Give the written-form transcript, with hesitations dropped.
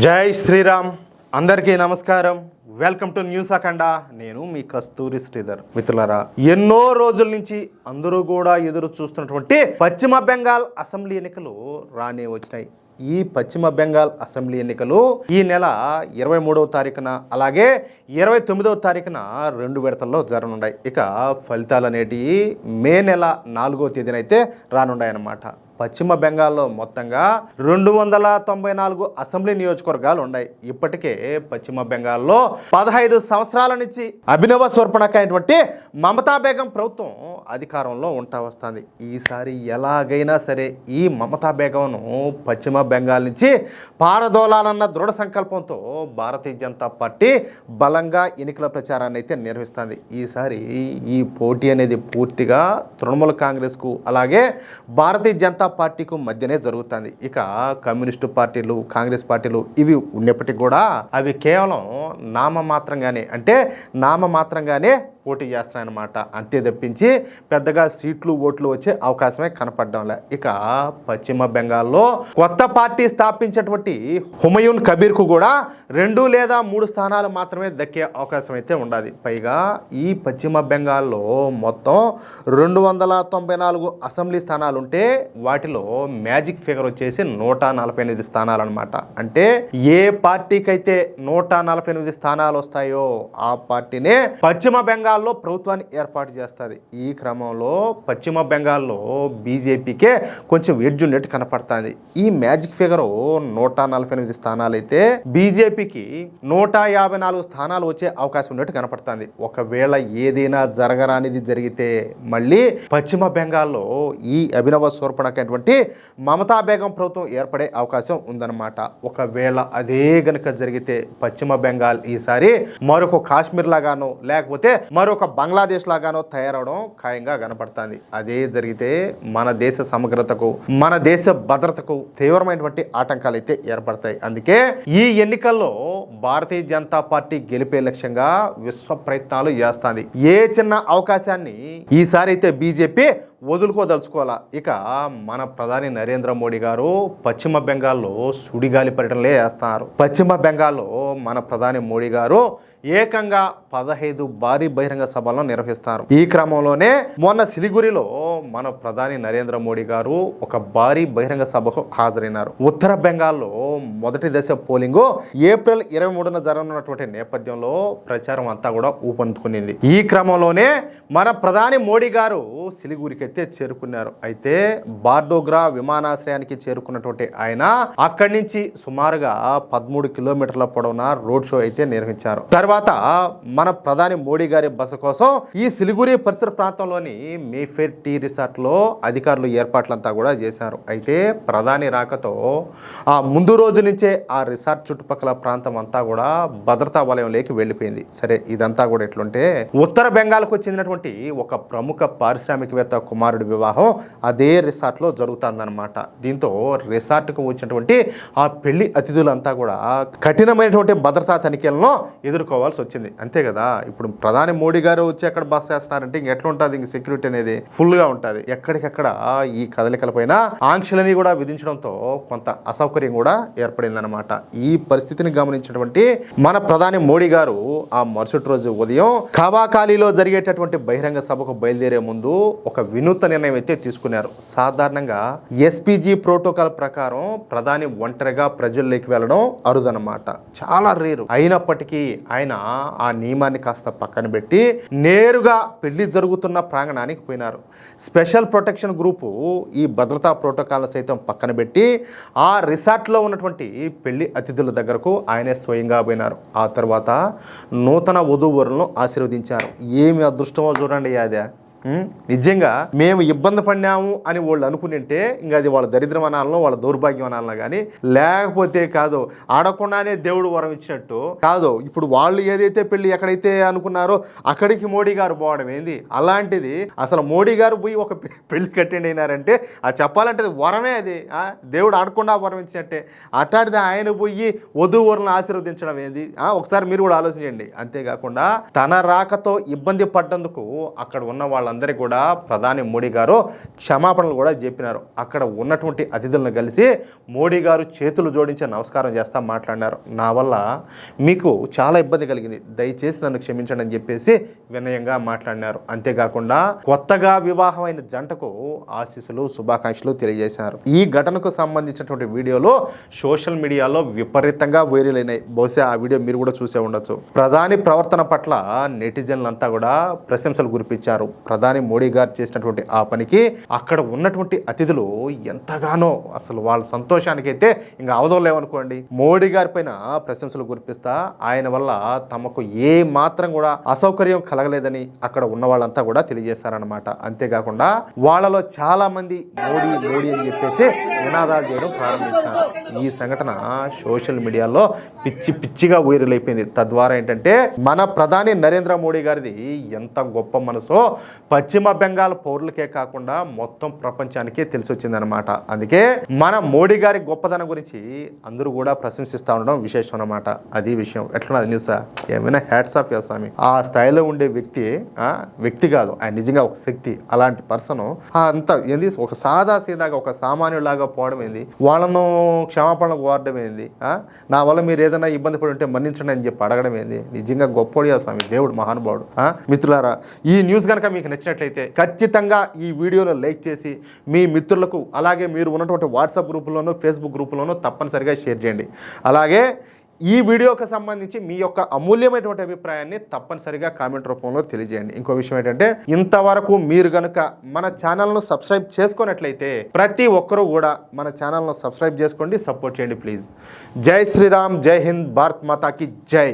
జై శ్రీరామ్. అందరికీ నమస్కారం. వెల్కమ్ టు న్యూస్ అఖండ. నేను మీ కస్తూరి శ్రీధర్. మిత్రులారా, ఎన్నో రోజుల నుంచి అందరూ కూడా ఎదురు చూస్తున్నటువంటి పశ్చిమ బెంగాల్ అసెంబ్లీ ఎన్నికలు రానే వచ్చినాయి. ఈ పశ్చిమ బెంగాల్ అసెంబ్లీ ఎన్నికలు ఈ నెల 23వ తారీఖున అలాగే 29వ తారీఖున 2 విడతల్లో జరగనున్నాయి. ఇక ఫలితాలు అనేటివి మే నెల 4వ తేదీన అయితే రానున్నాయి అన్నమాట. పశ్చిమ బెంగాల్లో మొత్తంగా 294 అసెంబ్లీ నియోజకవర్గాలు ఉన్నాయి. ఇప్పటికే పశ్చిమ బెంగాల్లో 15 సంవత్సరాల నుంచి అభినవ స్వర్పణక అయినటువంటి మమతా బేగం ప్రభుత్వం అధికారంలో ఉంటా వస్తుంది. ఈసారి ఎలాగైనా సరే ఈ మమతా బేగంను పశ్చిమ బెంగాల్ నుంచి పారదోలాలన్న దృఢ సంకల్పంతో భారతీయ జనతా పార్టీ బలంగా ఎన్నికల ప్రచారాన్ని అయితే నిర్వహిస్తుంది. ఈసారి ఈ పోటీ అనేది పూర్తిగా తృణమూల కాంగ్రెస్కు అలాగే భారతీయ జనతా పార్టీకు మధ్యనే జరుగుతుంది. ఇక కమ్యూనిస్టు పార్టీలు, కాంగ్రెస్ పార్టీలు ఇవి ఉన్నప్పటికీ కూడా అవి కేవలం నామమాత్రంగానే పోటీ చేస్తున్నాయన్నమాట. అంతే తప్పించి పెద్దగా సీట్లు ఓట్లు వచ్చే అవకాశమే కనపడడంలే. ఇక పశ్చిమ బెంగాల్లో కొత్త పార్టీ స్థాపించినటువంటి హుమయూన్ కబీర్కు కూడా 2 లేదా 3 స్థానాలు మాత్రమే దక్కే అవకాశం అయితే ఉండాలి. పైగా ఈ పశ్చిమ బెంగాల్లో మొత్తం 294 అసెంబ్లీ స్థానాలు ఉంటే వాటిలో మ్యాజిక్ ఫిగర్ వచ్చేసి 148 స్థానాలు అనమాట. అంటే ఏ పార్టీకి అయితే 148 స్థానాలు వస్తాయో ఆ పార్టీనే పశ్చిమ బెంగాల్ ప్రభుత్వాన్ని ఏర్పాటు చేస్తుంది. ఈ క్రమంలో పశ్చిమ బెంగాల్లో బీజేపీకే కొంచెం ఎడ్జ్ ఉన్నట్టు కనపడుతుంది. ఈ మ్యాజిక్ ఫిగర్ 148 స్థానాలు అయితే బీజేపీకి 154 స్థానాలు వచ్చే అవకాశం ఉన్నట్టు కనపడుతుంది. ఒకవేళ ఏదైనా జరగరానిది జరిగితే మళ్ళీ పశ్చిమ బెంగాల్లో ఈ అభినవ స్వర్పణకైనటువంటి మమతా బేగం ప్రభుత్వం ఏర్పడే అవకాశం ఉందన్నమాట. ఒకవేళ అదే గనుక జరిగితే పశ్చిమ బెంగాల్ ఈసారి మరొక కాశ్మీర్ లాగానో లేకపోతే మరొక బంగ్లాదేశ్ లాగానో తయారవడం ఖాయంగా కనపడుతుంది. అదే జరిగితే మన దేశ సమగ్రతకు, మన దేశ భద్రతకు తీవ్రమైనటువంటి ఆటంకాలు అయితే ఏర్పడతాయి. అందుకే ఈ ఎన్నికల్లో భారతీయ జనతా పార్టీ గెలిపే లక్ష్యంగా విశ్వ ప్రయత్నాలు చేస్తుంది. ఏ చిన్న అవకాశాన్ని ఈసారి అయితే బీజేపీ వదులుకోదలుచుకోవాలా. ఇక మన ప్రధాని నరేంద్ర మోడీ గారు పశ్చిమ బెంగాల్లో సుడిగాలి పర్యటనలే వేస్తున్నారు. పశ్చిమ బెంగాల్లో మన ప్రధాని మోడీ గారు ఏకంగా 15 భారీ బహిరంగ సభలను నిర్వహిస్తారు. ఈ క్రమంలోనే మొన్న సిలిగురిలో మన ప్రధాని నరేంద్ర మోడీ గారు ఒక భారీ బహిరంగ సభకు హాజరైనారు. ఉత్తర బెంగాల్లో మొదటి దశ పోలింగ్ ఏప్రిల్ 23న జరగనున్నటువంటి నేపథ్యంలో ప్రచారం అంతా కూడా ఊపందుకునింది. ఈ క్రమంలోనే మన ప్రధాని మోడీ గారు సిలిగురికి అయితే చేరుకున్నారు. అయితే బార్డోగ్రా విమానాశ్రయానికి చేరుకున్నటువంటి ఆయన అక్కడి నుంచి సుమారుగా 13 కిలోమీటర్ల పొడవున రోడ్ షో అయితే నిర్వహించారు. తర్వాత మన ప్రధాని మోడీ గారి బస కోసం ఈ సిలిగురి పరిసర ప్రాంతంలోని మేఫేర్ టీ రిసార్ట్ లో అధికారులు ఏర్పాట్లంతా కూడా చేశారు. అయితే ప్రధాని రాకతో ఆ ముందు రోజు నుంచే ఆ రిసార్ట్ చుట్టుపక్కల ప్రాంతం అంతా కూడా భద్రతా వలయంలోకి వెళ్ళిపోయింది. సరే, ఇదంతా కూడా ఎట్లుంటే ఉత్తర బెంగాల్కు చెందినటువంటి ఒక ప్రముఖ పారిశ్రామికవేత్త కుమారుడి వివాహం అదే రిసార్ట్ లో జరుగుతుందన్నమాట. దీంతో రిసార్ట్ కు వచ్చినటువంటి ఆ పెళ్లి అతిథులంతా కూడా కఠినమైనటువంటి భద్రతా తనిఖీలను ఎదుర్కోవాల్సి వచ్చింది. అంతే కదా, ఇప్పుడు ప్రధాని మోడీ గారు వచ్చి అక్కడ బస్ చేస్తున్నారంటే ఇంక ఎట్లా ఉంటుంది, ఇంక సెక్యూరిటీ అనేది ఫుల్ గా ఉంటుంది. ఎక్కడికక్కడ ఈ కదలికలపైన ఆంక్షలని కూడా విధించడంతో కొంత అసౌకర్యం కూడా ఏర్పడిందనమాట. ఈ పరిస్థితిని గమనించినటువంటి మన ప్రధాని మోడీ గారు ఆ మరుసటి రోజు ఉదయం కవాకాలీలో జరిగేటటువంటి బహిరంగ సభకు బయలుదేరే ముందు ఒక వినూత్న నిర్ణయం అయితే తీసుకున్నారు. సాధారణంగా ఎస్పీజీ ప్రోటోకాల్ ప్రకారం ప్రధాని ఒంటరిగా ప్రజల్లోకి వెళ్ళడం అరుదనమాట, చాలా రేరు. అయినప్పటికీ ఆయన ఆ నియమాన్ని కాస్త పక్కన పెట్టి నేరుగా పెళ్లి జరుగుతున్న ప్రాంగణానికి పోయినారు. స్పెషల్ ప్రొటెక్షన్ గ్రూపు ఈ భద్రతా ప్రోటోకాల్ సైతం పక్కన పెట్టి ఆ రిసార్ట్లో ఉన్నటువంటి పెళ్లి అతిథుల దగ్గరకు ఆయనే స్వయంగా పోయినారు. ఆ తర్వాత నూతన వధూవరులను ఆశీర్వదించారు. ఏమి అదృష్టమో చూడండి. అదే నిజంగా మేము ఇబ్బంది పడినాము అని వాళ్ళు అనుకుంటే ఇంకా అది వాళ్ళ దరిద్రం అనాలనో వాళ్ళ దౌర్భాగ్యం అనాలనో కానీ లేకపోతే కాదు, ఆడకుండానే దేవుడు వరం ఇచ్చినట్టు కాదు. ఇప్పుడు వాళ్ళు ఏదైతే పెళ్లి ఎక్కడైతే అనుకున్నారో అక్కడికి మోడీ గారు పోవడం ఏంది? అలాంటిది అసలు మోడీ గారు పోయి ఒక పెళ్లి అటెండ్ అయినారంటే అది చెప్పాలంటే అది వరమే. అది దేవుడు ఆడకుండా వరం ఇచ్చినట్టే. అట్లాంటిది ఆయన పోయి వధూవరులను ఆశీర్వదించడం ఏంది? ఒకసారి మీరు కూడా ఆలోచించండి. అంతేకాకుండా తన రాకతో ఇబ్బంది పడ్డందుకు అక్కడ ఉన్న వాళ్ళందరూ వాళ్ళందరికీ కూడా ప్రధాని మోడీ గారు క్షమాపణలు కూడా చెప్పినారు. అక్కడ ఉన్నటువంటి అతిథులను కలిసి మోడీ గారు చేతులు జోడించి నమస్కారం చేస్తా మాట్లాడినారు. నా వల్ల మీకు చాలా ఇబ్బంది కలిగింది, దయచేసి నన్ను క్షమించండి అని చెప్పేసి వినయంగా మాట్లాడినారు. అంతేకాకుండా కొత్తగా వివాహమైన జంటకు ఆశీస్సులు శుభాకాంక్షలు తెలియజేశారు. ఈ ఘటనకు సంబంధించినటువంటి వీడియోలు సోషల్ మీడియాలో విపరీతంగా వైరల్ అయినాయి. బహుశా ఆ వీడియో మీరు కూడా చూసే ఉండొచ్చు. ప్రధాని ప్రవర్తన పట్ల నెటిజన్లంతా కూడా ప్రశంసలు కురిపించారు. ప్రధాని మోడీ గారు చేసినటువంటి ఆ పనికి అక్కడ ఉన్నటువంటి అతిథులు ఎంతగానో అసలు వాళ్ళ సంతోషానికైతే ఇంకా అవదోలేమనుకోండి. మోడీ గారి పైన ప్రశంసలు కురిపిస్తా ఆయన వల్ల తమకు ఏ మాత్రం కూడా అసౌకర్యం కలగలేదని అక్కడ ఉన్న వాళ్ళంతా కూడా తెలియజేశారనమాట. అంతేకాకుండా వాళ్ళలో చాలా మంది మోడీ మోడీ అని చెప్పేసి నినాదాలు చేయడం ప్రారంభించారు. ఈ సంఘటన సోషల్ మీడియాలో పిచ్చిగా వైరల్ అయిపోయింది. తద్వారా ఏంటంటే మన ప్రధాని నరేంద్ర మోడీ గారిది ఎంత గొప్ప మనసో పశ్చిమ బెంగాల్ పౌరులకే కాకుండా మొత్తం ప్రపంచానికే తెలిసి వచ్చిందనమాట. అందుకే మన మోడీ గారి గొప్పదనం గురించి అందరూ కూడా ప్రశంసిస్తూ ఉండడం విశేషం అనమాట. అది విషయం. ఎట్లున్నది న్యూస్? ఏమైనా హ్యాట్స్ ఆఫ్ యా స్వామి. ఆ స్థాయిలో ఉండే వ్యక్తి కాదు, ఆయన నిజంగా ఒక శక్తి. అలాంటి పర్సన్ అంత ఏంది ఒక సాదా సీదాగా ఒక సామాన్యులాగా పోవడం ఏంది, వాళ్ళను క్షమాపణలు కోరడం ఏంది, నా వల్ల మీరు ఏదైనా ఇబ్బంది పడి ఉంటే మన్నించండి అని చెప్పి అడగడం ఏంది. నిజంగా గొప్పోడియా స్వామి, దేవుడు మహానుభావుడు. మిత్రులారా, ఈ న్యూస్ కనుక మీకు నచ్చినట్లయితే ఖచ్చితంగా ఈ వీడియోలో లైక్ చేసి మీ మిత్రులకు, అలాగే మీరు ఉన్నటువంటి వాట్సాప్ గ్రూపుల్లోనూ ఫేస్బుక్ గ్రూపుల్లోనూ తప్పనిసరిగా షేర్ చేయండి. అలాగే ఈ వీడియోకి సంబంధించి మీ యొక్క అమూల్యమైనటువంటి అభిప్రాయాన్ని తప్పనిసరిగా కామెంట్ రూపంలో తెలియజేయండి. ఇంకో విషయం ఏంటంటే, ఇంతవరకు మీరు కనుక మన ఛానల్ను సబ్స్క్రైబ్ చేసుకున్నట్లయితే ప్రతి ఒక్కరూ కూడా మన ఛానల్ను సబ్స్క్రైబ్ చేసుకోండి, సపోర్ట్ చేయండి ప్లీజ్. జై శ్రీరామ్, జై హింద్, భారత్ మాతాకి జై.